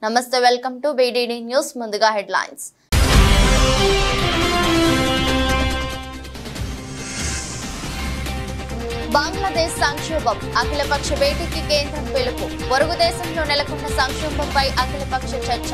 నమస్తే, welcome to BDD news. ముందుగా headlines. Bangladesh సంక్షోభం, అఖిలపక్ష భేటీకి కేంద్రం పిలుపు. పొరుగు దేశంలో నెలకొన్న సంక్షోభంపై అఖిలపక్ష చర్చ.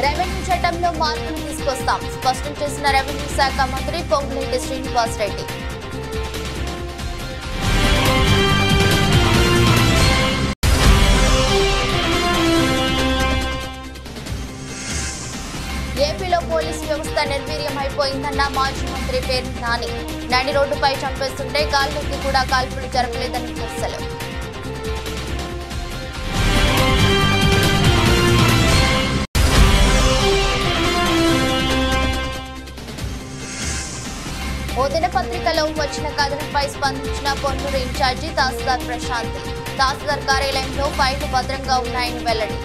రెవెన్యూ చట్టంలో మార్పులు తీసుకొస్తాం, స్పష్టం చేసిన రెవెన్యూ శాఖ మంత్రి పొంగులేటి శ్రీనివాసరెడ్డి. ఏపీలో పోలీసు వ్యవస్థ నిర్వీర్యం అయిపోయిందన్న మాజీ మంత్రి పేర్ని నాని. నడి రోడ్డుపై చంపేస్తుంటే గాల్లోకి కూడా కాల్పులు జరపలేదని విమర్శలు. ఓ దినపత్రికలో వచ్చిన కథనంపై స్పందించిన పొన్నూరు ఇన్ఛార్జి తహసీల్దార్ ప్రశాంతి. తహసీల్దార్ కార్యాలయంలో ఫైళ్లు భద్రంగా ఉన్నాయని వెల్లడి.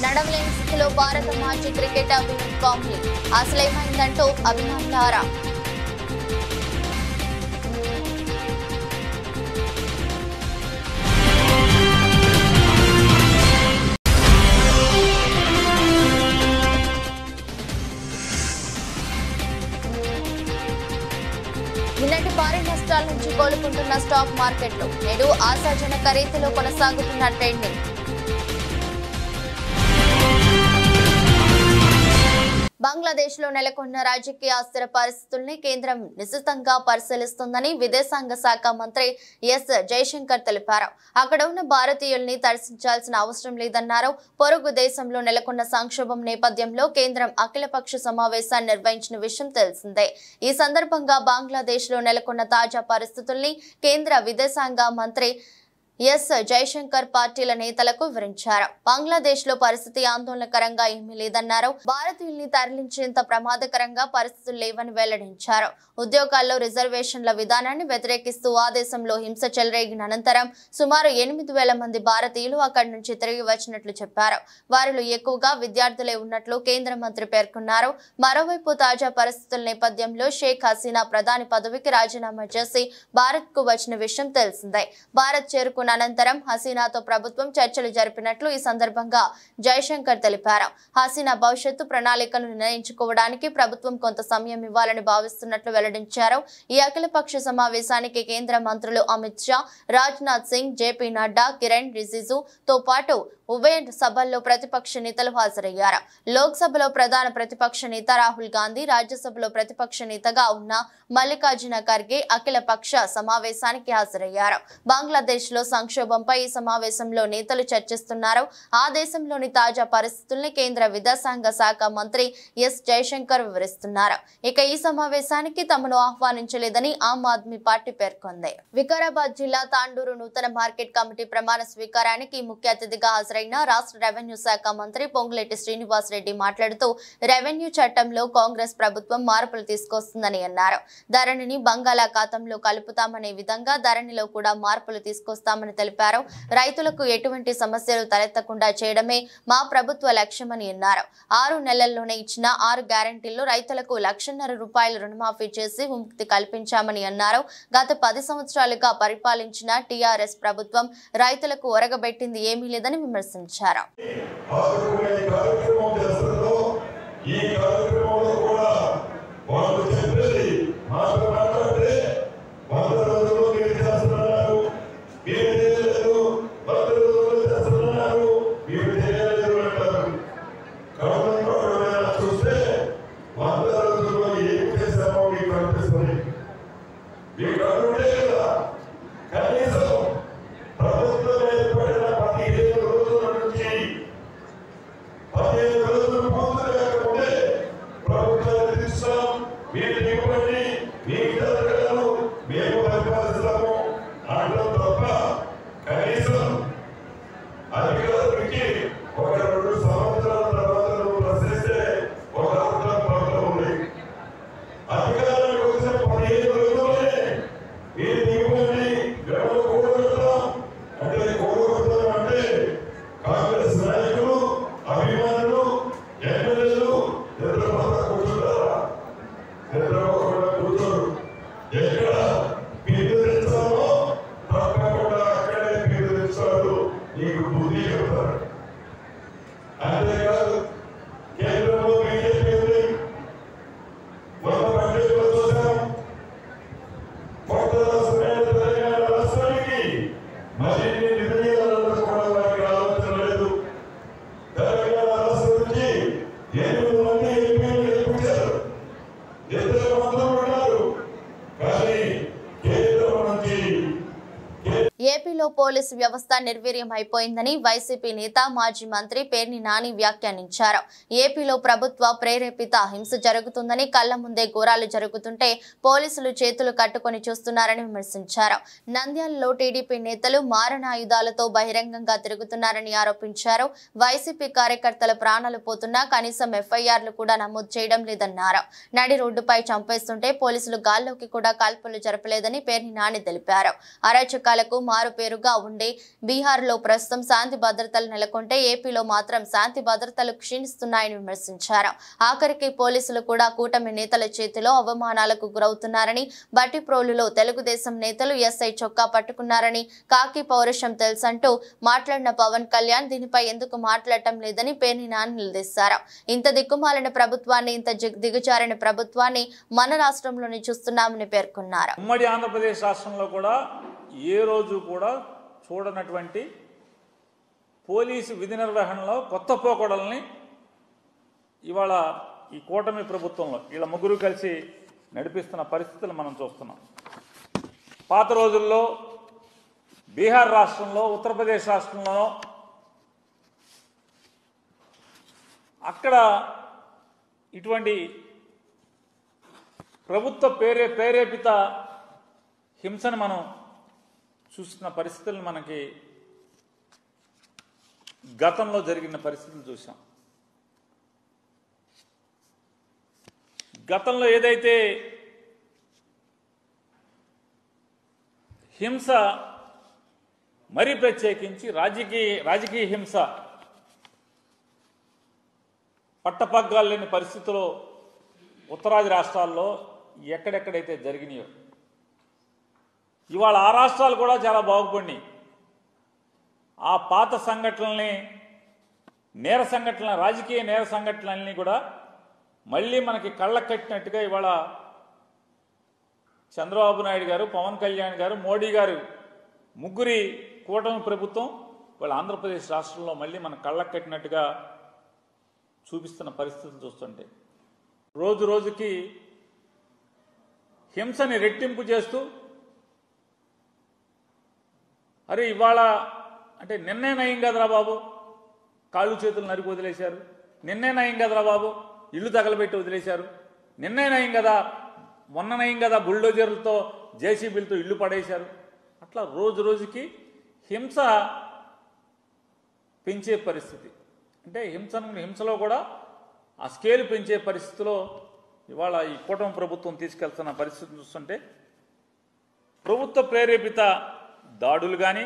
నడవలేని స్థితిలో భారత మాజీ క్రికెటర్ విరాట్ కోహ్లీ. అసలేమైందంటూ అభిమానులారా. నిన్నటి భారీ నష్టాల నుంచి కోలుకుంటున్న స్టాక్ మార్కెట్లు నేడు ఆశాజనక రీతిలో కొనసాగుతున్న ట్రెండింగ్. బంగ్లాదేశ్ లో నెలకొన్న రాజకీయ అస్థిర పరిస్థితుల్ని కేంద్రం నిశితంగా పరిశీలిస్తుందని విదేశాంగ శాఖ మంత్రి ఎస్ జయశంకర్ తెలిపారు. అక్కడ ఉన్న భారతీయుల్ని దర్శించాల్సిన అవసరం లేదన్నారు. పొరుగు దేశంలో నెలకొన్న సంక్షోభం నేపథ్యంలో కేంద్రం అఖిలపక్ష సమావేశాన్ని నిర్వహించిన విషయం తెలిసిందే. ఈ సందర్భంగా బంగ్లాదేశ్ లో నెలకొన్న తాజా పరిస్థితుల్ని కేంద్ర విదేశాంగ మంత్రి ఎస్ జయశంకర్ పార్టీల నేతలకు వివరించారు. బంగ్లాదేశ్ లో పరిస్థితి ఆందోళనకరంగా ఏమీ లేదన్నారు. భారతీయుల్ని తరలించేంత ప్రమాదకరంగా పరిస్థితులు లేవని వెల్లడించారు. ఉద్యోగాల్లో రిజర్వేషన్ల విధానాన్ని వ్యతిరేకిస్తూ ఆ దేశంలో హింస చెలరేగిన అనంతరం సుమారు 8,000 మంది భారతీయులు అక్కడి నుంచి తిరిగి వచ్చినట్లు చెప్పారు. వారిలో ఎక్కువగా విద్యార్థులే ఉన్నట్లు కేంద్ర మంత్రి పేర్కొన్నారు. మరోవైపు తాజా పరిస్థితుల నేపథ్యంలో షేక్ హసీనా ప్రధాని పదవికి రాజీనామా చేసి భారత్ కు వచ్చిన విషయం తెలిసిందే. భారత్ చేరుకున్న అనంతరం హసీనాతో ప్రభుత్వం చర్చలు జరిపినట్లు ఈ సందర్భంగా జయశంకర్ తెలిపారు. హసీనా భవిష్యత్తు ప్రణాళికను నిర్ణయించుకోవడానికి ప్రభుత్వం కొంత సమయం ఇవ్వాలని భావిస్తున్నట్లు వెల్లడించారు. ఈ అఖిలపక్ష సమావేశానికి కేంద్ర మంత్రులు అమిత్ షా, రాజ్నాథ్ సింగ్, జేపీ నడ్డా, కిరణ్ రిజిజు తో పాటు ఉభయ సభల్లో ప్రతిపక్ష నేతలు హాజరయ్యారు. లోక్సభలో ప్రధాన ప్రతిపక్ష నేత రాహుల్ గాంధీ, రాజ్యసభలో ప్రతిపక్ష నేతగా ఉన్న మల్లికార్జున ఖర్గే అఖిలపక్ష సమావేశానికి హాజరయ్యారు. బంగ్లాదేశ్ లో సంక్షోభంపై ఈ సమావేశంలో నేతలు చర్చిస్తున్నారు. ఆ దేశంలోని తాజా పరిస్థితుల్ని కేంద్ర విదేశాంగ శాఖ మంత్రి ఎస్ జయశంకర్ వివరిస్తున్నారు. ఇక ఈ సమావేశానికి తమను ఆహ్వానించలేదని ఆమ్ ఆద్మీ పార్టీ పేర్కొంది. వికారాబాద్ జిల్లా తాండూరు నూతన మార్కెట్ కమిటీ ప్రమాణ స్వీకారానికి ముఖ్య అతిథిగా హాజరైన రాష్ట్ర రెవెన్యూ శాఖ మంత్రి పొంగులేటి శ్రీనివాసరెడ్డి మాట్లాడుతూ రెవెన్యూ చట్టంలో కాంగ్రెస్ ప్రభుత్వం మార్పులు తీసుకొస్తుందని అన్నారు. ధరణిని బంగాళాఖాతంలో కలుపుతామనే విధంగా ధరణిలో కూడా మార్పులు తీసుకొస్తామని తెలిపారు. రైతులకు ఎటువంటి సమస్యలు తలెత్తకుండా చేయడమే మా ప్రభుత్వ లక్ష్యమని అన్నారు. 6 నెలల్లోనే ఇచ్చిన 6 గ్యారంటీల్లో రైతులకు ₹1,50,000 రుణమాఫీ చేసి విముక్తి కల్పించామని అన్నారు. గత 10 సంవత్సరాలుగా పరిపాలించిన టీఆర్ఎస్ ప్రభుత్వం రైతులకు ఒరగబెట్టింది ఏమీ లేదని విమర్శించారు. మీరు నీకు బుద్ధి చెప్తారు. అంతేకాదు కేంద్రంలో బీజేపీ ఉంది, మొన్న పండుగ చూసాం. కొత్త తెలంగాణ రాష్ట్రానికి మరిన్ని నిర్ణయాలలో కూడా వారికి ఆలోచన లేదు. తెలంగాణ రాష్ట్రం నుంచి 8 మంది ఎంపీలు గెలిపించారు, 2 మంత్రులు ఉన్నారు. కానీ కేంద్రం నుంచి ఏపీలో పోలీసు వ్యవస్థ నిర్వీర్యం అయిపోయిందని వైసీపీ నేత మాజీ మంత్రి పేర్ని నాని వ్యాఖ్యానించారు. ఏపీలో ప్రభుత్వ ప్రేరేపిత హింస జరుగుతుందని, కళ్ల ముందే ఘోరాలు జరుగుతుంటే పోలీసులు చేతులు కట్టుకొని చూస్తున్నారని విమర్శించారు. నంద్యాలలో టీడీపీ నేతలు మారణాయుధాలతో బహిరంగంగా తిరుగుతున్నారని ఆరోపించారు. వైసీపీ కార్యకర్తల ప్రాణాలు పోతున్నా కనీసం ఎఫ్ఐఆర్లు కూడా నమోదు చేయడం లేదన్నారు. నడి రోడ్డుపై చంపేస్తుంటే పోలీసులు గాల్లోకి కూడా కాల్పులు జరపలేదని పేర్ని నాని తెలిపారు. అరాచకాలకు మారు పేరుగా ఉండే బీహార్లో ప్రస్తుతం శాంతి భద్రతలు నెలకొంటే ఏపీలో మాత్రం శాంతి భద్రతలు క్షీణిస్తున్నాయని విమర్శించారు. ఆఖరికి పోలీసులు కూడా కూటమి నేతల చేతిలో అవమానాలకు గురవుతున్నారని, బట్టిప్రోలులో తెలుగుదేశం నేతలు ఎస్ఐ చొక్కా పట్టుకున్నారని, కాకి పౌరుషం తెలుసంటూ మాట్లాడిన పవన్ కళ్యాణ్ దీనిపై ఎందుకు మాట్లాడటం లేదని పేర్ని నాని నిలదీశారు. ఇంత దిక్కుమాలిన ప్రభుత్వాన్ని, ఇంత దిగజారిన ప్రభుత్వాన్ని మన రాష్ట్రంలోనే చూస్తున్నామని పేర్కొన్నారు. ఉమ్మడి ఆంధ్రప్రదేశ్ రాష్ట్రంలో కూడా ఏ రోజు కూడా చూడనటువంటి పోలీసు విధి నిర్వహణలో కొత్త పోకడల్ని ఇవాళ ఈ కూటమి ప్రభుత్వంలో వీళ్ళ ముగ్గురు కలిసి నడిపిస్తున్న పరిస్థితులు మనం చూస్తున్నాం. పాత రోజుల్లో బీహార్ రాష్ట్రంలో, ఉత్తరప్రదేశ్ రాష్ట్రంలో అక్కడ ఇటువంటి ప్రభుత్వ ప్రేరేపిత హింసను మనం చూసిన పరిస్థితులను మనకి గతంలో జరిగిన పరిస్థితులు చూసాం. గతంలో ఏదైతే హింస, మరీ ప్రత్యేకించి రాజకీయ హింస పట్టపగ్గాలు లేని పరిస్థితుల్లో ఉత్తరాది రాష్ట్రాల్లో ఎక్కడెక్కడైతే జరిగినాయో ఇవాళ ఆ రాష్ట్రాలు కూడా చాలా బాగుపడినాయి. ఆ పాత సంఘటనల్ని, నేర సంఘటనల, రాజకీయ నేర సంఘటనలన్నీ కూడా మళ్ళీ మనకి కళ్ళకు కట్టినట్టుగా ఇవాళ చంద్రబాబు నాయుడు గారు, పవన్ కళ్యాణ్ గారు, మోడీ గారు ముగ్గురి కూటమి ప్రభుత్వం ఇవాళ ఆంధ్రప్రదేశ్ రాష్ట్రంలో మళ్ళీ మన కళ్ళకు కట్టినట్టుగా చూపిస్తున్న పరిస్థితులు చూస్తుంటే రోజు రోజుకి హింసని రెట్టింపు చేస్తూ, అరే ఇవాళ అంటే నిన్నే నయం కదరా బాబు కాళ్ళు చేతులు నరికి వదిలేశారు, నిన్నే నయం కదరా బాబు ఇల్లు తగలబెట్టి వదిలేశారు, నిన్నే నయం కదా, మొన్న నయం కదా బుల్డోజర్లతో జేసీబీలతో ఇల్లు పడేశారు. అట్లా రోజు రోజుకి హింస పెంచే పరిస్థితి, అంటే హింసలో కూడా ఆ స్కేల్ పెంచే పరిస్థితిలో ఇవాళ ఈ కూటమి ప్రభుత్వం తీసుకెళ్తున్న పరిస్థితి చూస్తుంటే ప్రభుత్వ ప్రేరేపిత దాడులు కానీ,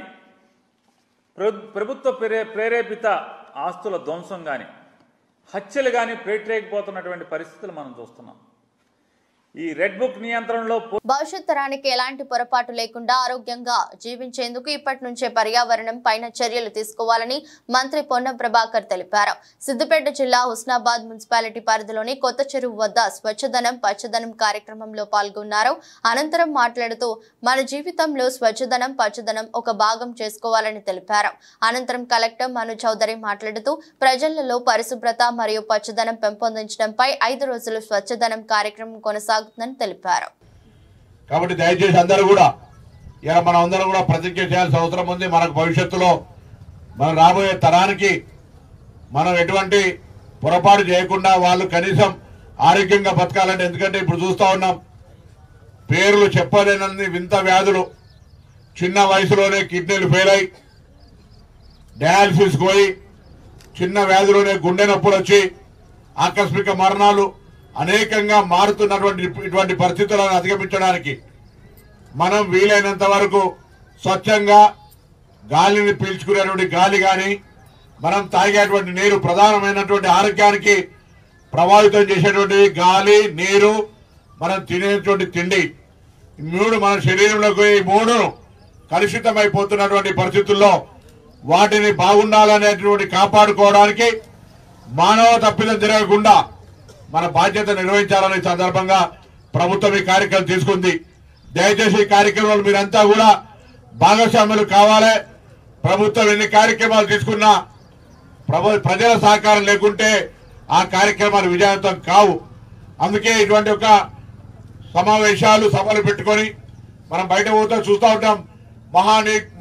ప్రభుత్వ ప్రేరేపిత ఆస్తుల ధ్వంసం కానీ, హత్యలు కానీ పేటరేగిపోతున్నటువంటి పరిస్థితులు మనం చూస్తున్నాం. ఈ రెడ్ బుక్ నియంత్రణలో భవిష్యత్ తరానికి ఎలాంటి పొరపాటు లేకుండా ఆరోగ్యంగా జీవించేందుకు ఇప్పటి నుంచే పర్యావరణం పైన చర్యలు తీసుకోవాలని మంత్రి పొన్నం ప్రభాకర్ తెలిపారు. సిద్దిపేట జిల్లా హుస్నాబాద్ మున్సిపాలిటీ పరిధిలోని కొత్త చెరువు వద్ద స్వచ్ఛదనం పచ్చదనం కార్యక్రమంలో పాల్గొన్నారు. అనంతరం మాట్లాడుతూ మన జీవితంలో స్వచ్ఛదనం పచ్చదనం ఒక భాగం చేసుకోవాలని తెలిపారు. అనంతరం కలెక్టర్ మను చౌదరి మాట్లాడుతూ ప్రజలలో పరిశుభ్రత మరియు పచ్చదనం పెంపొందించడంపై 5 రోజులు స్వచ్ఛదనం కార్యక్రమం కొనసాగుతుందని తెలిపారు. కాబట్టి దయచేసి అందరూ కూడా ఇలా మనం అందరం కూడా ప్రతిజ్ఞ చేయాల్సిన అవసరం ఉంది. మనకు భవిష్యత్తులో మనం రాబోయే తరానికి మనం ఎటువంటి పొరపాటు చేయకుండా వాళ్ళు కనీసం ఆరోగ్యంగా బతకాలంటే, ఎందుకంటే ఇప్పుడు చూస్తా ఉన్నాం పేర్లు చెప్పలేనన్ని వింత వ్యాధులు, చిన్న వయసులోనే కిడ్నీలు ఫెయిల్ అయి డయాలసిస్ పోయి చిన్న వ్యాధిలోనే గుండె నొప్పులు వచ్చి ఆకస్మిక మరణాలు అనేకంగా మారుతున్నటువంటి ఇటువంటి పరిస్థితులను అధిగమించడానికి మనం వీలైనంత వరకు స్వచ్ఛంగా గాలిని పీల్చుకునేటువంటి గాలి కానీ, మనం తాగేటువంటి నీరు, ప్రధానమైనటువంటి ఆరోగ్యానికి ప్రభావితం చేసేటువంటి గాలి, నీరు, మనం తినేటువంటి తిండి, ఈ 3 మన శరీరంలోకి 3 కలుషితమైపోతున్నటువంటి పరిస్థితుల్లో వాటిని బాగుండాలనేటువంటి కాపాడుకోవడానికి మానవ తప్పిదం జరగకుండా మన బాధ్యత నిర్వహించాలనే సందర్భంగా ప్రభుత్వం ఈ కార్యక్రమం తీసుకుంది. దయచేసి ఈ కార్యక్రమాలు మీరంతా కూడా భాగస్వాములు కావాలి. ప్రభుత్వం ఎన్ని కార్యక్రమాలు తీసుకున్నా ప్రజల సహకారం లేకుంటే ఆ కార్యక్రమాలు విజయవంతం కావు. అందుకే ఇటువంటి ఒక సమావేశాలు సభలు పెట్టుకొని మనం బయట పోతే చూస్తూ ఉంటాం.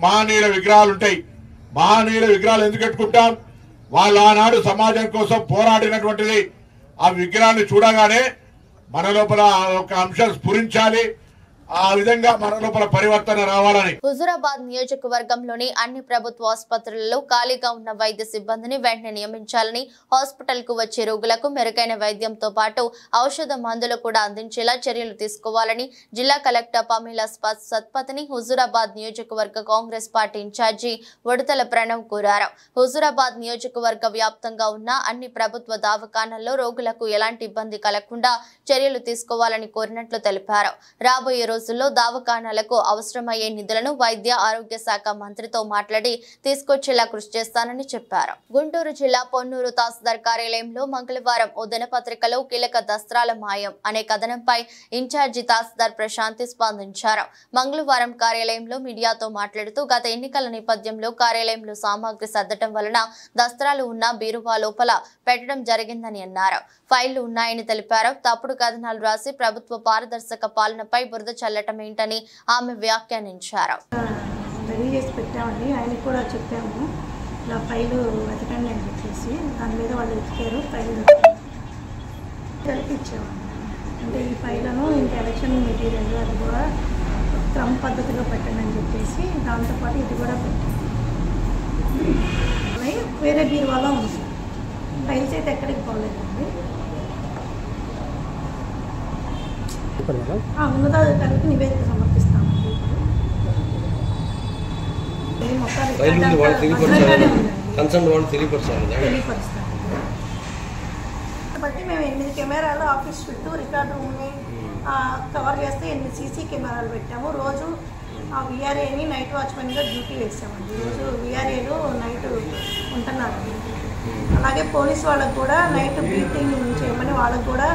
మహనీయుల విగ్రహాలు ఉంటాయి. మహనీయుల విగ్రహాలు ఎందుకు పెట్టుకుంటాం? వాళ్ళు ఆనాడు సమాజం కోసం పోరాడినటువంటిది. ఆ విగ్రహాన్ని చూడగానే మన లోపల ఒక అంశం స్ఫురించాలి. ఆ విధంగా మన లోపల పరివర్తన రావాలని. హుజూరాబాద్ నియోజకవర్గంలోని అన్ని ప్రభుత్వ ఆసుపత్రులలో ఖాళీగా ఉన్న వైద్య సిబ్బందిని వెంటనే నియమించాలని, హాస్పిటల్ కు వచ్చే రోగులకు మెరుగైన వైద్యంతో పాటు ఔషధ మందులు కూడా అందించేలా చర్యలు తీసుకోవాలని జిల్లా కలెక్టర్ పమేలా సత్పతిని హుజూరాబాద్ నియోజకవర్గ కాంగ్రెస్ పార్టీ ఇన్ఛార్జి ఉడతల ప్రణవ్ కోరారు. హుజూరాబాద్ నియోజకవర్గ వ్యాప్తంగా ఉన్న అన్ని ప్రభుత్వ దవాఖానాల్లో రోగులకు ఎలాంటి ఇబ్బంది కలగకుండా చర్యలు తీసుకోవాలని కోరినట్లు తెలిపారు. రాబోయే రోజుల్లో దవాఖానాలకు అవసరమయ్యే నిధులను వైద్య ఆరోగ్య శాఖ మంత్రితో మాట్లాడి తీసుకొచ్చేలా కృషి చేస్తానని చెప్పారు. గుంటూరు జిల్లా పొన్నూరు తహసీల్దార్ కార్యాలయంలో మంగళవారం ఓ దినపత్రికలో కీలక దస్త్రాల మాయం అనే కథనంపై ఇన్ఛార్జి తహసీల్దార్ ప్రశాంతి స్పందించారు. మంగళవారం కార్యాలయంలో మీడియాతో మాట్లాడుతూ గత ఎన్నికల నేపథ్యంలో కార్యాలయంలో సామాగ్రి సర్దటం వలన దస్త్రాలు ఉన్న బీరువా లోపల పెట్టడం జరిగిందని అన్నారు. ఫైళ్లు ఉన్నాయని తెలిపారు. తప్పుడు కథనాలు రాసి ప్రభుత్వ పారదర్శక పాలనపై బురద చల్లటం ఏంటని ఆమె వ్యాఖ్యానించారు. రెడీ చేసి పెట్టామండి. ఆయనకు కూడా చెప్పాము ఇలా ఫైలు వెతకండి అని చెప్పేసి. దాని మీద వాళ్ళు వెతికారు, ఫైలు తెలిపించాము. అంటే ఈ ఫైళ్లను ఇంకా ఎలక్షన్ మెటీరియల్ అది కూడా క్రమ పద్ధతిలో పెట్టండి అని చెప్పేసి దాంతోపాటు ఇది కూడా పెట్టాము. వేరే బీరువాలో ఉంది. ఫైల్స్ అయితే ఎక్కడికి పోలేదండి. ఉన్నతాధికారులకు నివేదిక సమర్పిస్తామండి. బట్టి మేము 8 కెమెరాలు ఆఫీస్ చుట్టూ రికార్డు రూమ్ని కవర్ చేస్తే 8 సీసీ కెమెరాలు పెట్టాము. రోజు ఆ విఆర్ఏని నైట్ వాచ్మెన్గా డ్యూటీ వేసామండి. రోజు విఆర్ఏలు నైట్ ఉంటున్నారు. అలాగే పోలీస్ వాళ్ళకు కూడా నైట్ బ్రీతింగ్ చేయమని వాళ్ళకు కూడా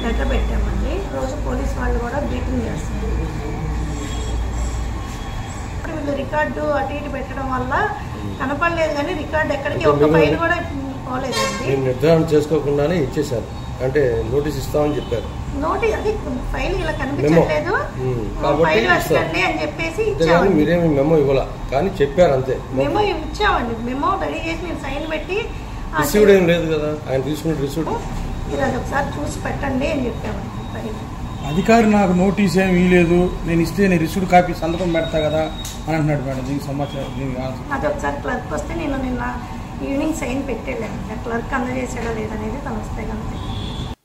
లెటర్ పెట్టామండి. రోజు పోలీస్ వాళ్ళు కూడా బ్రీతింగ్ చేస్తున్నారు. వీళ్ళు రికార్డు అటు ఇటు పెట్టడం వల్ల కనపడలేదు, కానీ రికార్డు ఎక్కడికి ఒక ఫైల్ కూడా పోలేదండి. నిర్ధారణ చేసుకోకుండానే ఇచ్చేసారు, అంటే నోటీస్ ఇస్తామని చెప్పారు. నోటీస్ అది ఫైల్ ఇలా కనిపించట్లేదు, ఫైల్ వచ్చండి అని చెప్పేసి ఇచ్చాము. మీరేమి మెమో ఇవ్వాల, కానీ చెప్పారు అంతే. మెమో ఇచ్చామండి. మెమో రెడీ చేసి నేను సైన్ పెట్టి రిసీవ్డ్ ఏం లేదు కదా, ఆయన తీసుకున్న రిసీవ్డ్ మీరు అది ఒకసారి చూసి పెట్టండి అని చెప్పామండి. అధికారి నాకు నోటీస్ ఏమి ఇవ్వలేదు, నేను ఇస్తే నేను రిసీవ్డ్ కాపీ సంతకం పెడతా కదా అని అంటున్నాడు మేడం. దీనికి సమాచారం అది ఒకసారి క్లర్క్ వస్తే నేను నిన్న ఈవినింగ్ సైన్ పెట్టేలేను. క్లర్క్ అందజేసాడో లేదనేది తను వస్తే కనుక.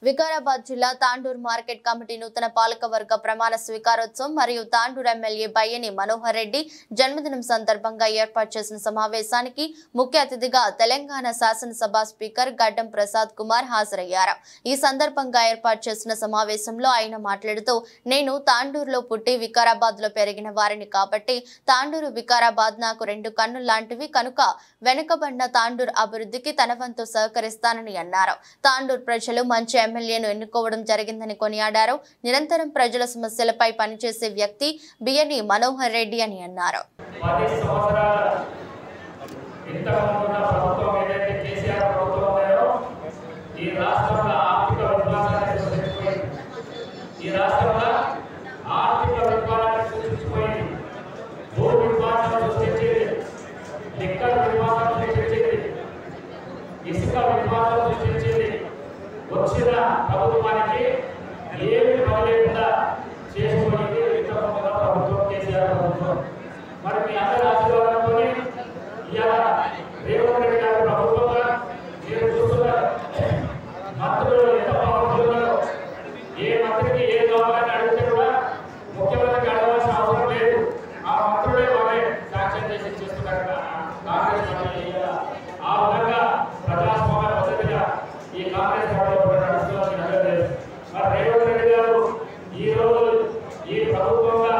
వికారాబాద్ జిల్లా తాండూరు మార్కెట్ కమిటీ నూతన పాలకవర్గ ప్రమాణ స్వీకారోత్సవం మరియు తాండూరు ఎమ్మెల్యే బయ్యని మనోహర్ రెడ్డి జన్మదినం సందర్భంగా ఏర్పాటు చేసిన సమావేశానికి ముఖ్య అతిథిగా తెలంగాణ శాసనసభ స్పీకర్ గడ్డం ప్రసాద్ కుమార్ హాజరయ్యారు. ఈ సందర్భంగా ఏర్పాటు చేసిన సమావేశంలో ఆయన మాట్లాడుతూ, నేను తాండూరులో పుట్టి వికారాబాద్ లో పెరిగిన వారిని కాబట్టి తాండూరు వికారాబాద్ నాకు 2 కన్నులు లాంటివి కనుక వెనుకబడిన తాండూరు అభివృద్ధికి తన వంతు సహకరిస్తానని అన్నారు. తాండూరు ప్రజలు మంచి ఎమ్మెల్యేను ఎన్నుకోవడం జరిగిందని కొనియాడారు. నిరంతరం ప్రజల సమస్యలపై పనిచేసే వ్యక్తి బియ్యని మనోహర్ రెడ్డి అని అన్నారు. వచ్చిన ప్రభుత్వానికి ఏమి పనిలేకుండా చేసుకోవడానికి ఇంతకుముందు ప్రభుత్వం కేసీఆర్ ప్రభుత్వం. మరి మీ అందరి ఆశీర్వాదంతో ఇవాళ రేవంత్ రెడ్డి గారి ప్రభుత్వంగా మీరు చూస్తున్నారు. మంత్రులు ఎంత బాగుంటున్నారో, ఏ మంత్రికి ఏ కావాలని అడిగితే కూడా ముఖ్యమంత్రికి అడగాల్సిన అవసరం లేదు. ఆ మంత్రులే వాళ్ళే శాంక్షన్ చేసి చేస్తున్నారు కాంగ్రెస్ పార్టీ. ఆ విధంగా ప్రజాస్వామ్య పద్ధతిగా ఈ కాంగ్రెస్ పార్టీ మరి రేవంత్ రెడ్డి గారు ఈ రోజు ఈ ప్రభుత్వంగా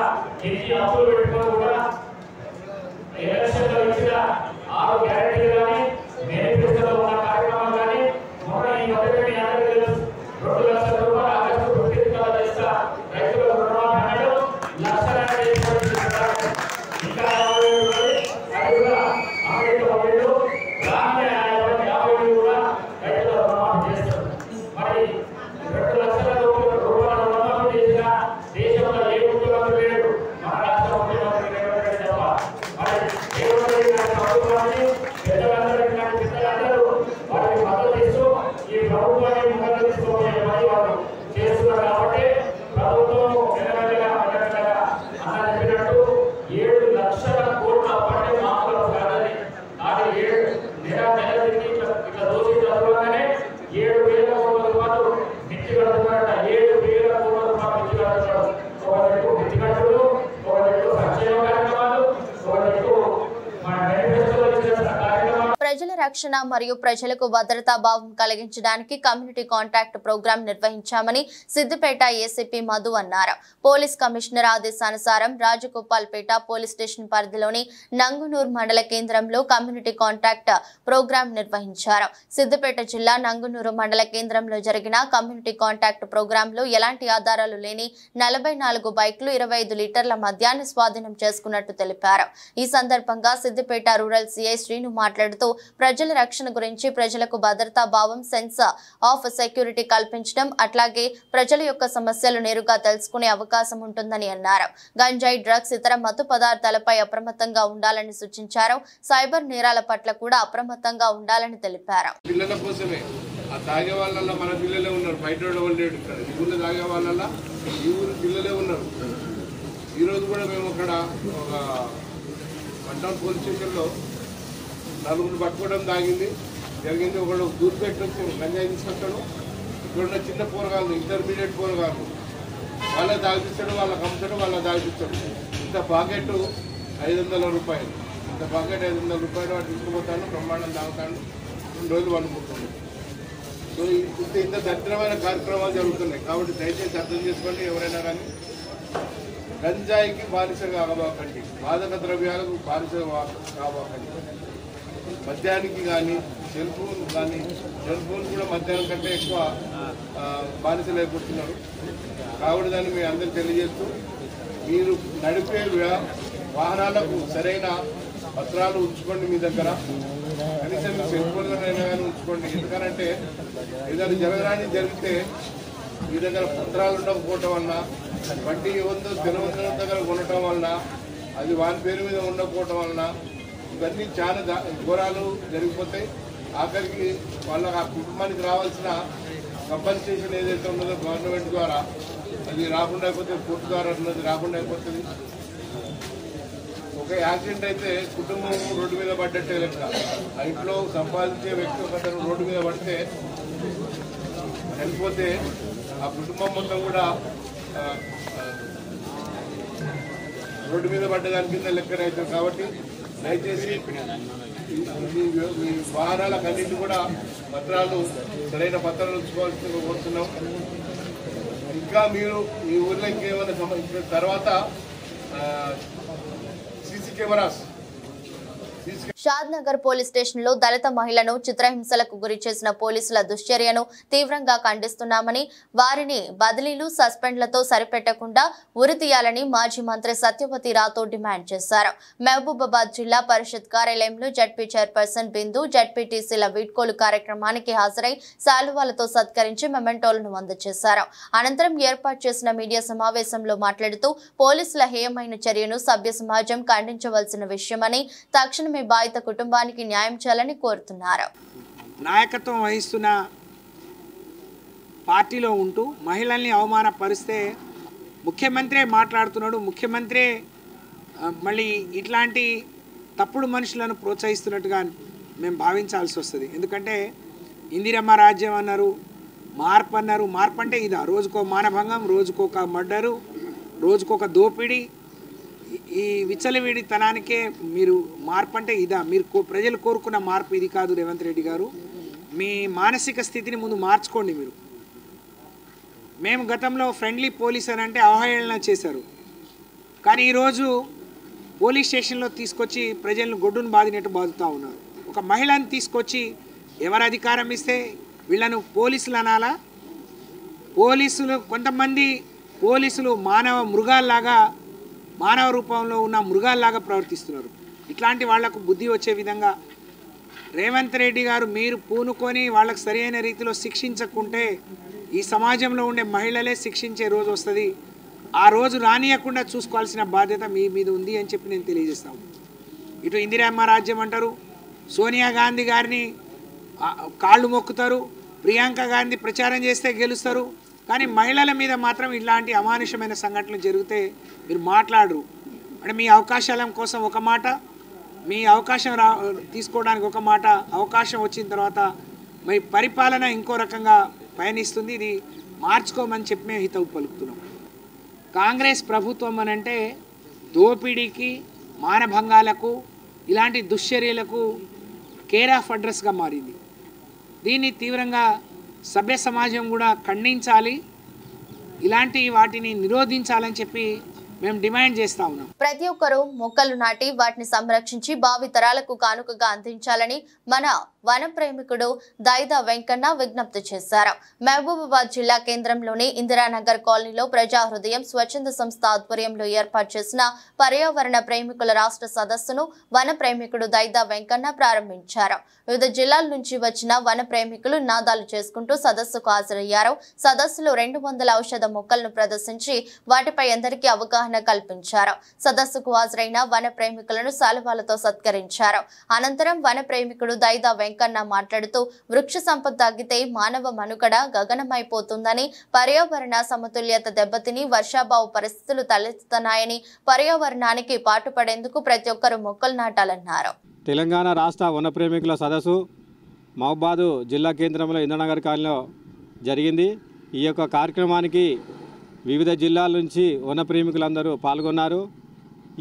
ఎన్ని అప్పులు పెట్టుకొని కూడా ఎలక్షన్ లో ఇచ్చిన 6 గ్యారెంటీలు కానీ మేనిఫెస్టోలో ఉన్న కార్యక్రమాలు కానీ మొన్న ఈ మధ్య మీ అందరికీ తెలుసు 2 లక్షల రూపాయలు ఆగస్టు 15 చేస్తా రైతులకు రుణమాఫీ అన్నాడు. లక్షల ఇంకా 50 కూడా అమలులో వీళ్ళు రానున్న 50 కూడా రైతులకు రుణమాఫీ చేస్తారు. మరి 2 లక్షల రూపాయల రుణమాఫీ చేసిన దేశంలో ఏ ముఖ్యమంత్రి లేడు, మన రాష్ట్ర ముఖ్యమంత్రి రేవంత్ రెడ్డి తప్ప. మరి రేవంత్ రెడ్డి గారి ప్రభుత్వాన్ని పెద్దలందరికీ కానీ పెద్దలందరూ వారికి మద్దతు ఇస్తూ ఈ ప్రభుత్వాన్ని ముందుకు తీసుకోబోయే పని వారు చేస్తున్నారు. కాబట్టి ప్రభుత్వం మెల్లమెల్లగా అన్న చెప్పినట్టు 7 లక్షల కోట్ల అప్పటి మామూలు కాదని నాటి 7 నెలకి ఇట్లా రోజు చదవగానే 7,000 కోట్ల రూపాయలు మిర్చి కడుతున్నారట. 7,000 కోట్ల రూపాయలు మిర్చి కడుతున్నారు. ఒకవైపు మిర్చి కట్టుడు, ఒకవైపు సంక్షేమ కార్యక్రమాలు, ఒకవైపు మన మేనిఫెస్టోలో ఇచ్చిన కార్యక్రమాలు. ప్రజల రక్షణ మరియు ప్రజలకు భద్రతా భావం కలిగించడానికి కమ్యూనిటీ కాంటాక్ట్ ప్రోగ్రాం నిర్వహించామని సిద్దిపేట ఏసీపీ మధు అన్నారు. పోలీస్ కమిషనర్ ఆదేశానుసారం రాజగోపాల్పేట పోలీస్ స్టేషన్ పరిధిలోని నంగునూరు మండల కేంద్రంలో కమ్యూనిటీ కాంటాక్ట్ ప్రోగ్రాం నిర్వహించారు. సిద్దిపేట జిల్లా నంగునూరు మండల కేంద్రంలో జరిగిన కమ్యూనిటీ కాంటాక్ట్ ప్రోగ్రాంలో ఎలాంటి ఆధారాలు లేని 44 బైక్లు 25 లీటర్ల మద్యాన్ని స్వాధీనం చేసుకున్నట్టు తెలిపారు. ఈ సందర్భంగా సిద్దిపేట రూరల్ సిఐ శ్రీను మాట్లాడుతూ ప్రజల రక్షణ గురించి ప్రజలకు భద్రతా భావం, సెన్స్ ఆఫ్ సెక్యూరిటీ కల్పించడం, అట్లాగే ప్రజల యొక్క సమస్యలు నేరుగా తెలుసుకునే అవకాశం ఉంటుందని అన్నారు. గంజాయి, డ్రగ్స్, ఇతర మత్తు పదార్థాలపై అప్రమత్తంగా ఉండాలని సూచించారు. సైబర్ నేరాల పట్ల కూడా అప్రమత్తంగా ఉండాలని తెలిపారు. పిల్లల కోసమే ఆ తాగే వాళ్ళ మన పిల్లలే ఉన్నారు, బయట వాళ్ళు ఇక్కడ ఈ ఊళ్ళో తాగే వాళ్ళ ఈ ఊరు పిల్లలే ఉన్నారు. ఈరోజు కూడా మేము అక్కడ ఒక వన్ పోలీస్ స్టేషన్లో 4 పట్టుకోవడం జరిగింది. ఒకడు దూర్పేట నుంచి గంజాయి తీసుకొస్తాడు. ఇక్కడ చిన్న పోరగాళ్ళు, ఇంటర్మీడియట్ పోరగాళ్ళు, వాళ్ళ తాగిస్తాడు, వాళ్ళకి అమ్ముతాడు, వాళ్ళ తాగిస్తాడు. ఇంత పాకెట్ 500 రూపాయలు, ఇంత పాకెట్ 500 రూపాయలు వాడు తీసుకుపోతాను, బ్రహ్మాండం తాగుతాడు, 2 రోజులు వండుకుంటాడు. సో ఇంత దరిద్రమైన కార్యక్రమాలు జరుగుతున్నాయి. కాబట్టి దయచేసి అర్థం చేసుకోండి, ఎవరైనా కానీ గంజాయికి బానిస కావకండి, మాదక ద్రవ్యాలకు బానిస కావకండి. మద్యానికి కానీ సెల్ ఫోన్ కూడా మద్యానం కంటే ఎక్కువ బానిసలు అయిపోతున్నారు. కాబట్టి దాన్ని మీ అందరూ తెలియజేస్తూ మీరు నడిపే వాహనాలకు సరైన పత్రాలు ఉంచుకోండి మీ దగ్గర. కనీసం మీ సెల్ ఫోన్లనైనా కానీ ఉంచుకోండి. ఎందుకనంటే ఏదైనా జరగరాని జరిగితే మీ దగ్గర పత్రాలు ఉండకపోవటం వలన, వడ్డీ ఏముందో తెలియని దగ్గర ఉండటం వలన, అది వాని పేరు మీద ఉండకపోవటం వలన ఇవన్నీ చాలా ఘోరాలు జరిగిపోతాయి. ఆఖరికి వాళ్ళకి ఆ కుటుంబానికి రావాల్సిన కంపన్సేషన్ ఏదైతే ఉన్నదో గవర్నమెంట్ ద్వారా అది రాకుండా అయిపోతుంది, కోర్టు ద్వారా అన్నది రాకుండా అయిపోతుంది. ఒక యాక్సిడెంట్ అయితే కుటుంబం రోడ్డు మీద పడ్డట్టే లెక్క. ఆ ఇంట్లో సంపాదించే వ్యక్తి ఒకరు రోడ్డు మీద పడితే చనిపోతే ఆ కుటుంబం మొత్తం కూడా రోడ్డు మీద పడ్డదాని కింద లెక్కనవుతుంది. కాబట్టి దయచేసి మీ వాహనాలకు అన్నింటి కూడా పత్రాలు సరైన పత్రాలు ఉంచుకోవాల్సిందిగా కోరుతున్నాం. ఇంకా మీరు మీ ఊర్లో ఇంకేమైనా సంబంధించిన తర్వాత CC cameras Shadnagar police station లో దళిత మహిళను చిత్రహింసలకు గురి చేసిన పోలీసుల దుశ్చర్యను తీవ్రంగా ఖండిస్తున్నామని, వారిని బదిలీలు, సస్పెండ్లతో సరిపెట్టకుండా ఉరి తీయాలని మాజీ మంత్రి సత్యవతి రాథోడ్ డిమాండ్ చేశారు. మహబూబాబాద్ జిల్లా పరిషత్ కార్యాలయంలో జడ్పీ చైర్పర్సన్ బిందు, జడ్పీటీసీల వీడ్కోలు కార్యక్రమానికి హాజరై శాలువాలతో సత్కరించి మెమెంటోలను అందజేశారు. అనంతరం ఏర్పాటు చేసిన మీడియా సమావేశంలో మాట్లాడుతూ పోలీసుల హేయమైన చర్యను సభ్య సమాజం ఖండించవలసిన విషయమని, తక్షణమే బాధిత కుటుంబానికి న్యాయం చేయాలని కోరుతున్నారు. నాయకత్వం వహిస్తున్న పార్టీలో ఉంటూ మహిళల్ని అవమానపరిస్తే ముఖ్యమంత్రే మాట్లాడుతున్నాడు. ముఖ్యమంత్రే మళ్ళీ ఇట్లాంటి తప్పుడు మనుషులను ప్రోత్సహిస్తున్నట్టుగా మేము భావించాల్సి వస్తుంది. ఎందుకంటే ఇందిరమ్మ రాజ్యం అన్నారు, మార్పు అన్నారు. మార్పు అంటే ఇదా? రోజుకో మానభంగం, రోజుకొక మర్డరు, రోజుకొక దోపిడీ. ఈ విచ్చలవిడితనానికే మీరు మార్పు అంటే ఇదా? మీరు ప్రజలు కోరుకున్న మార్పు ఇది కాదు. రేవంత్ రెడ్డి గారు, మీ మానసిక స్థితిని ముందు మార్చుకోండి. మీరు మేము గతంలో ఫ్రెండ్లీ పోలీస్ అని అంటే అవహేళన చేశారు. కానీ ఈరోజు పోలీస్ స్టేషన్లో తీసుకొచ్చి ప్రజలను గొడ్డును బాదినట్టు బాదుతూ ఉన్నారు. ఒక మహిళను తీసుకొచ్చి ఎవరు అధికారం ఇస్తే వీళ్ళను పోలీసులు అనాలా? పోలీసులు కొంతమంది పోలీసులు మానవ రూపంలో ఉన్న మృగాల్లాగా ప్రవర్తిస్తున్నారు. ఇట్లాంటి వాళ్లకు బుద్ధి వచ్చే విధంగా రేవంత్ రెడ్డి గారు మీరు పూనుకొని వాళ్ళకు సరైన రీతిలో శిక్షించకుంటే ఈ సమాజంలో ఉండే మహిళలే శిక్షించే రోజు వస్తుంది. ఆ రోజు రానియకుండా చూసుకోవాల్సిన బాధ్యత మీ మీద ఉంది అని చెప్పి నేను తెలియజేస్తాను. ఇటు ఇందిరమ్మ రాజ్యం అంటారు, సోనియా గాంధీ గారిని కాళ్ళు మొక్కుతారు, ప్రియాంక గాంధీ ప్రచారం చేస్తే గెలుస్తారు, కానీ మహిళల మీద మాత్రం ఇలాంటి అమానుషమైన సంఘటనలు జరిగితే మీరు మాట్లాడరు. అంటే మీ అవకాశాల కోసం ఒక మాట, మీ అవకాశం తీసుకోవడానికి ఒక మాట, అవకాశం వచ్చిన తర్వాత మీ పరిపాలన ఇంకో రకంగా పయనిస్తుంది. ఇది మార్చుకోమని చెప్పి మేము హితవు పలుకుతున్నాం. కాంగ్రెస్ ప్రభుత్వం అనంటే దోపిడీకి, మానభంగాలకు, ఇలాంటి దుశ్చర్యలకు కేర్ ఆఫ్ అడ్రస్గా మారింది. దీన్ని తీవ్రంగా సభ్య సమాజం కూడా ఖండించాలి, ఇలాంటి వాటిని నిరోధించాలని చెప్పి మేము డిమాండ్ చేస్తా ఉన్నాం. ప్రతి ఒక్కరూ మొక్కలు నాటి వాటిని సంరక్షించి భావి తరాలకు కానుకగా అందించాలని మన వన ప్రేమికుడు దైదా వెంకన్న విజ్ఞప్తి చేశారు. మహబూబాబాద్ జిల్లా కేంద్రంలోని ఇందిరానగర్ కాలనీలో ప్రజా హృదయం స్వచ్ఛంద సంస్థ ఆధ్వర్యంలో ఏర్పాటు చేసిన పర్యావరణ ప్రేమికుల రాష్ట్ర సదస్సును వన ప్రేమికుడు దైదా వెంకన్న ప్రారంభించారు. వివిధ జిల్లాల నుంచి వచ్చిన వన ప్రేమికులు నినాదాలు చేసుకుంటూ సదస్సుకు హాజరయ్యారు. సదస్సులో 200 ఔషధ మొక్కలను ప్రదర్శించి వాటిపై అందరికీ అవగాహన కల్పించారు. సదస్సుకు హాజరైన వన ప్రేమికులను శాలువాలతో సత్కరించారు. అనంతరం వన ప్రేమికుడు దైదా వెంకన్న మాట్లాడుతూ వృక్ష సంపద తగ్గితే మానవ మనుగడ గగనమైపోతుందని, పర్యావరణ సమతుల్యత దెబ్బతిని వర్షాభావ పరిస్థితులు తలెత్తుతున్నాయని, పర్యావరణానికి పాటుపడేందుకు ప్రతి ఒక్కరూ మొక్కలు నాటాలన్నారు. తెలంగాణ రాష్ట్ర వన ప్రేమికుల సదస్సు మహబూబాబాద్ జిల్లా కేంద్రంలో ఇంద్రనగర్ కాలనీలో జరిగింది. ఈ యొక్క కార్యక్రమానికి వివిధ జిల్లాల నుంచి వన ప్రేమికులందరూ పాల్గొన్నారు.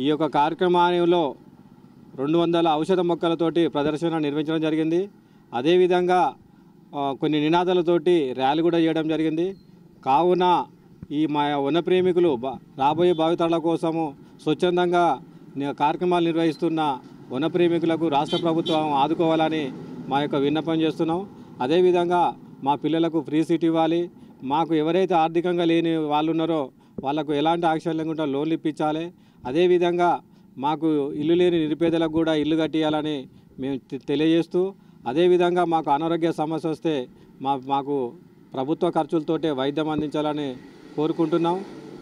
ఈ యొక్క కార్యక్రమంలో 200 ఔషధ మొక్కలతోటి ప్రదర్శన నిర్వహించడం జరిగింది. అదేవిధంగా కొన్ని నినాదాలతోటి ర్యాలీ కూడా చేయడం జరిగింది. కావున ఈ మా వన ప్రేమికులు రాబోయే భావితరాల కోసము స్వచ్ఛందంగా కార్యక్రమాలు నిర్వహిస్తున్న వన ప్రేమికులకు రాష్ట్ర ప్రభుత్వం ఆదుకోవాలని మా యొక్క విన్నపం చేస్తున్నాం. అదేవిధంగా మా పిల్లలకు ఫ్రీ సీట్ ఇవ్వాలి. మాకు ఎవరైతే ఆర్థికంగా లేని వాళ్ళు ఉన్నారో వాళ్ళకు ఎలాంటి ఆక్షన్ లేకుండా లోన్లు ఇప్పించాలి. అదేవిధంగా మాకు ఇల్లు లేని నిరుపేదలకు కూడా ఇల్లు కట్టియాలని మేము తెలియజేస్తూ, అదేవిధంగా మాకు అనారోగ్య సమస్య వస్తే మాకు ప్రభుత్వ ఖర్చులతోటే వైద్యం అందించాలని కోరుకుంటున్నాం.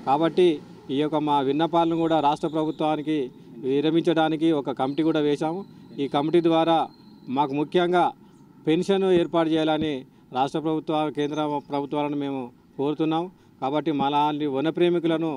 కాబట్టి ఈ యొక్క మా విన్నపాలను కూడా రాష్ట్ర ప్రభుత్వానికి విరమించడానికి ఒక కమిటీ కూడా వేశాము. ఈ కమిటీ ద్వారా మాకు ముఖ్యంగా పెన్షన్ ఏర్పాటు చేయాలని రాష్ట్ర ప్రభుత్వ కేంద్ర ప్రభుత్వాలను మేము కోరుతున్నాం. కాబట్టి మాలాంటి వన ప్రేమికులను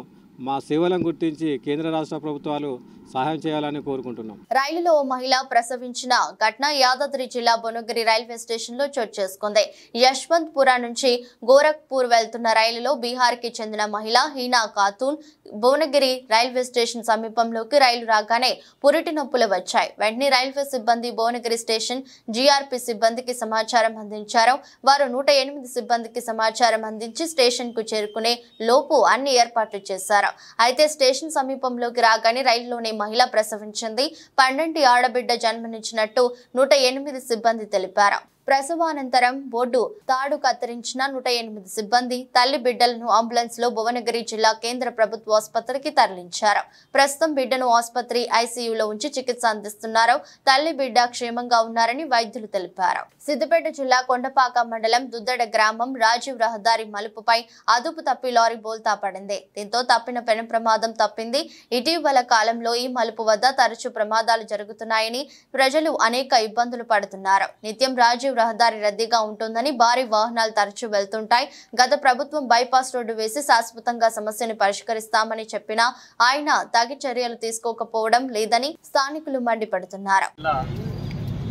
మా సేవలను గుర్తించి కేంద్ర రాష్ట్ర ప్రభుత్వాలు సహాయం చేయాలని కోరుకుంటున్నాం. రైలులో మహిళ ప్రసవించిన ఘటన యాదాద్రి జిల్లా భువనగిరి రైల్వే స్టేషన్ లో చోటు చేసుకుంది. యశ్వంత్పురా నుంచి గోరఖ్పూర్ వెళ్తున్న రైలులో బీహార్ కి చెందిన మహిళ హీనా ఖాతూన్ భువనగిరి రైల్వే స్టేషన్ సమీపంలోకి రైలు రాగానే పురిటి నొప్పులు వచ్చాయి. వెంటనే రైల్వే సిబ్బంది భువనగిరి స్టేషన్ జీఆర్పీ సిబ్బందికి సమాచారం అందించారు. వారు 108 సిబ్బందికి సమాచారం అందించి స్టేషన్ కు చేరుకునే లోపు అన్ని ఏర్పాట్లు చేశారు. అయితే స్టేషన్ సమీపంలోకి రాగానే రైలులోని మహిళ ప్రసవించింది. 12 ఆడబిడ్డ జన్మనిచ్చినట్టు 108 సిబ్బంది తెలిపారు. ప్రసవానంతరం బోర్డు తాడు కత్తిరించిన 108 సిబ్బంది తల్లి బిడ్డలను అంబులెన్స్ లో భువనగిరి జిల్లా కేంద్ర ప్రభుత్వ ఆసుపత్రికి తరలించారు. ప్రస్తుతం బిడ్డను ఆసుపత్రి ఐసీయూలో ఉంచి చికిత్స అందిస్తున్నారు. తల్లి బిడ్డ క్షేమంగా ఉన్నారని వైద్యులు తెలిపారు. సిద్దిపేట జిల్లా కొండపాక మండలం దుద్దడ గ్రామం రాజీవ్ రహదారి మలుపుపై అదుపు తప్పి లారీ బోల్తా పడింది. దీంతో తప్పిన పెను ప్రమాదం తప్పింది. ఇటీవల కాలంలో ఈ మలుపు వద్ద తరచూ ప్రమాదాలు జరుగుతున్నాయని, ప్రజలు అనేక ఇబ్బందులు పడుతున్నారు. నిత్యం రాజీవ్ రహదారి రద్దీగా ఉంటుందని, భారీ వాహనాలు తరచూ వెళ్తుంటాయి. గత ప్రభుత్వం బైపాస్ రోడ్డు వేసి శాశ్వతంగా సమస్యను పరిష్కరిస్తామని చెప్పినా ఆయన తగిన చర్యలు తీసుకోకపోవడం లేదని స్థానికులు మండిపడుతున్నారు.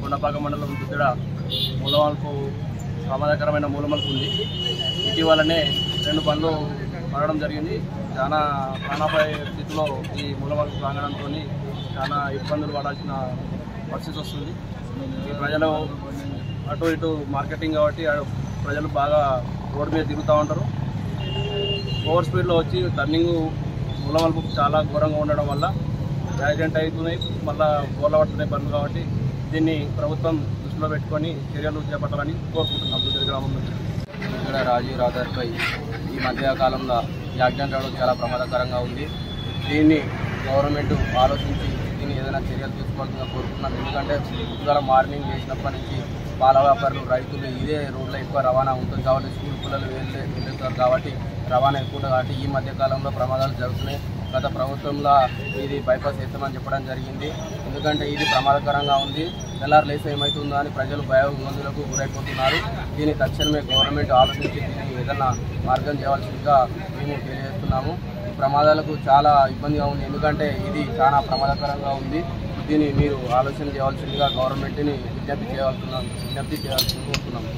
కొండపాక మండలం దుద్దడ మూలమలుపు ప్రమాదకరమైన మూలమలుపు ఉంది. ఇటీవలనే 2 బండ్లు పడడం జరిగింది. చాలా ప్రాణాపాయ స్థితిలో ఈ మూలమలుపు ప్రాంగణంతో చాలా ఇబ్బందులు పడాల్సిన పరిస్థితి వస్తుంది. ఈ ప్రజలు అటు ఇటు మార్కెటింగ్ కాబట్టి ప్రజలు బాగా రోడ్డు మీద తిరుగుతూ ఉంటారు. ఓవర్ స్పీడ్లో వచ్చి టర్నింగ్ మూలమలుపు చాలా ఘోరంగా ఉండడం వల్ల యాక్సిడెంట్ అవుతున్నాయి, మళ్ళీ బోర్ల పడుతున్నాయి బండ్లు. కాబట్టి దీన్ని ప్రభుత్వం దృష్టిలో పెట్టుకొని చర్యలు చేపట్టాలని కోరుకుంటున్నాం. దుద్దిరి గ్రామం నుంచి ఇక్కడ రాజీవ్ రహదారిపై ఈ మధ్యకాలంలో యాక్సిడెంట్ అవడం చాలా ప్రమాదకరంగా ఉంది. దీన్ని గవర్నమెంట్ ఆలోచించి దీన్ని ఏదైనా చర్యలు తీసుకోవాల్సిందిగా కోరుకుంటున్నాం. ఎందుకంటే పొద్దుగాల మార్నింగ్ చేసినప్పటి నుంచి పాల వ్యాపారులు, రైతులు ఇదే రోడ్లో ఎక్కువ రవాణా ఉంటుంది కాబట్టి స్కూల్ పిల్లలు వెళ్తారు కాబట్టి రవాణా ఎక్కువ ఉంటుంది. కాబట్టి ఈ మధ్యకాలంలో ప్రమాదాలు జరుగుతున్నాయి. గత ప్రభుత్వంలో ఇది బైపాస్ వేస్తామని చెప్పడం జరిగింది. ఎందుకంటే ఇది ప్రమాదకరంగా ఉంది. తెల్లారు లేసి ఏమవుతుందో అని ప్రజలు భయోందోళనకు గురైపోతున్నారు. దీన్ని తక్షణమే గవర్నమెంట్ ఆలోచించి దీనికి ఏదైనా మార్గం చేయవలసిందిగా మేము తెలియజేస్తున్నాము. ఈ ప్రమాదాలకు చాలా ఇబ్బందిగా ఉంది. ఎందుకంటే ఇది చాలా ప్రమాదకరంగా ఉంది. దీన్ని మీరు ఆలోచన చేయవలసిందిగా గవర్నమెంట్ని విజ్ఞప్తి చేయాల్సింది కోరుతున్నాము.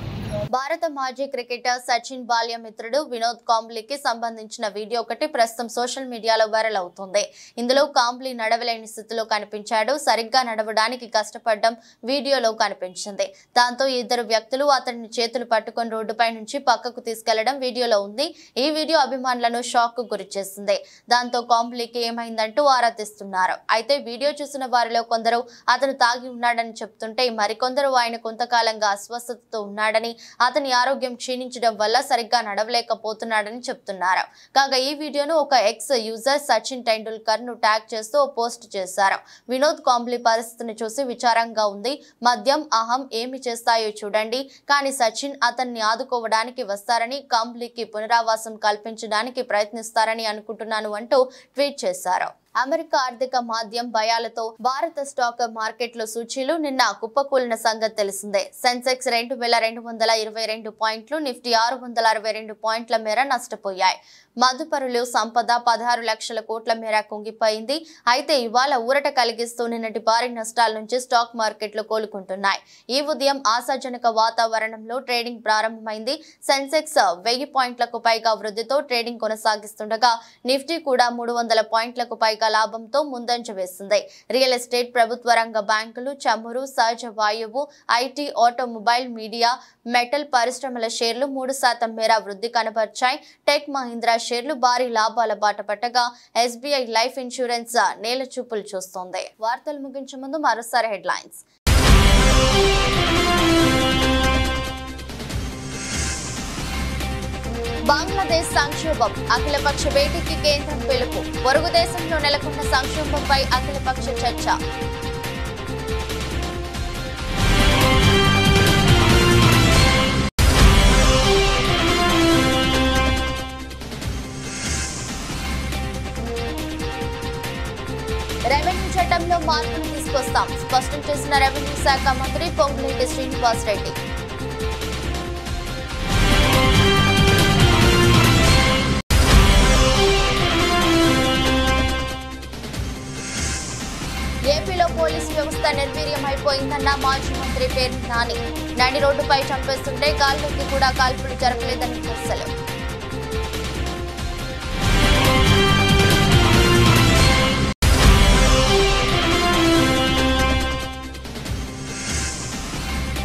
భారత మాజీ క్రికెటర్ సచిన్ బాల్య మిత్రుడు వినోద్ కాంబ్లీకి సంబంధించిన వీడియో ఒకటి ప్రస్తుతం సోషల్ మీడియాలో వైరల్ అవుతుంది. ఇందులో కాంబ్లీ నడవలేని స్థితిలో కనిపించాడు. సరిగ్గా నడవడానికి కష్టపడడం వీడియోలో కనిపించింది. దాంతో ఇద్దరు వ్యక్తులు అతన్ని చేతులు పట్టుకొని రోడ్డుపై నుంచి పక్కకు తీసుకెళ్లడం వీడియోలో ఉంది. ఈ వీడియో అభిమానులను షాక్ కు గురిచేసింది. దాంతో కాంబ్లీకి ఏమైందంటూ ఆరా తీస్తున్నారు. అయితే వీడియో చూసిన వారిలో కొందరు అతను తాగి ఉన్నాడని చెప్తుంటే, మరికొందరు ఆయన కొంతకాలంగా అస్వస్థతతో ఉన్నాడని, అతని ఆరోగ్యం క్షీణించడం వల్ల సరిగ్గా నడవలేకపోతున్నాడని చెప్తున్నారు. కాగా ఈ వీడియోను ఒక ఎక్స్ యూజర్ సచిన్ టెండూల్కర్ ను ట్యాగ్ చేస్తూ పోస్ట్ చేశారు. వినోద్ కాంబ్లీ పరిస్థితిని చూసి విచారంగా ఉంది. మద్యం, అహం ఏమి చేస్తాయో చూడండి, కానీ సచిన్ అతన్ని ఆదుకోవడానికి వస్తారని, కాంబ్లీకి పునరావాసం కల్పించడానికి ప్రయత్నిస్తారని అనుకుంటున్నాను అంటూ ట్వీట్ చేశారు. అమెరికా ఆర్థిక మాధ్యం భయాలతో భారత స్టాక్ మార్కెట్లో సూచీలు నిన్న కుప్పకూలిన సంగతి తెలిసిందే. సెన్సెక్స్ 2222 పాయింట్లు, నిఫ్టీ 662 పాయింట్ల మేర నష్టపోయాయి. మదుపరులు సంపద 16 లక్షల కోట్ల మేర కుంగిపోయింది. అయితే ఇవాళ ఊరట కలిగిస్తూ నిన్నటి భారీ నష్టాల నుంచి స్టాక్ మార్కెట్లు కోలుకుంటున్నాయి. ఈ ఉదయం ఆశాజనక వాతావరణంలో ట్రేడింగ్ ప్రారంభమైంది. సెన్సెక్స్ 1000 పాయింట్లకు పైగా వృద్ధితో ట్రేడింగ్ కొనసాగిస్తుండగా నిఫ్టీ కూడా 300 పాయింట్లకు పైగా లాభంతో ముందంజ వేసింది. రియల్ ఎస్టేట్, ప్రభుత్వ రంగ బ్యాంకులు, చమురు, సహజ వాయువు, ఐటీ, ఆటోమొబైల్, మీడియా, మెటల్ పరిశ్రమల షేర్లు 3% మేర వృద్ధి కనబర్చాయి. టెక్ మహీంద్రా షేర్లు భారీ లాభాల బాట పట్టగా ఎస్బీఐ లైఫ్ ఇన్సూరెన్స్ నేల చూపులు చూస్తోంది. వార్తలు ముగించే ముందు మరోసారి హెడ్లైన్స్. బంగ్లాదేశ్ సంక్షోభం, అఖిలపక్ష భేటీకి కేంద్రం పిలుపు. పొరుగు దేశంలో నెలకొన్న సంక్షోభంపై అఖిలపక్ష చర్చ. రెవెన్యూ చట్టంలో మార్పులు తీసుకొస్తాం, స్పష్టం చేసిన రెవెన్యూ శాఖ మంత్రి పొంగులేటి శ్రీనివాస్ రెడ్డి. ఏపీలో పోలీసు వ్యవస్థ నిర్వీర్యమైపోయిందన్న మాజీ మంత్రి పేర్ని నాని. నడి రోడ్డుపై చంపేస్తుంటే గాల్లోకి కూడా కాల్పులు జరపలేదని విమర్శలు.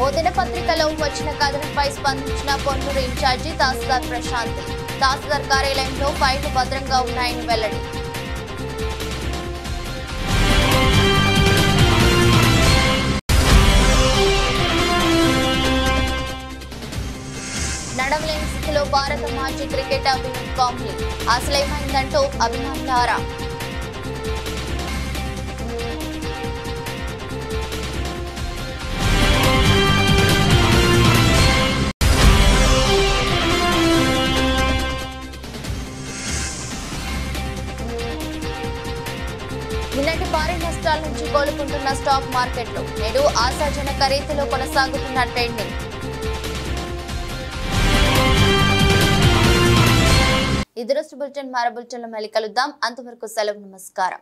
ఓ దినపత్రికలో వచ్చిన కథనంపై స్పందించిన పొన్నూరు ఇన్ఛార్జి తహసీల్దార్ ప్రశాంతి. తహసీల్దార్ కార్యాలయంలో ఫైళ్లు భద్రంగా ఉన్నాయని వెల్లడి. నడవలేని స్థితిలో భారత మాజీ క్రికెటర్ వినోద్ కాంబ్లీ. అసలేమైందంటూ అభిమానుల ఆరా. నిన్నటి భారీ నష్టాల నుంచి కోలుకుంటున్న స్టాక్ మార్కెట్లు నేడు ఆశాజనక రీతిలో కొనసాగుతున్న ట్రెండింగ్. ఇది రోజు బులెటిన్. మరో బులెటిన్లో మళ్ళీ కలుద్దాం. అంతవరకు సెలవు. నమస్కారం.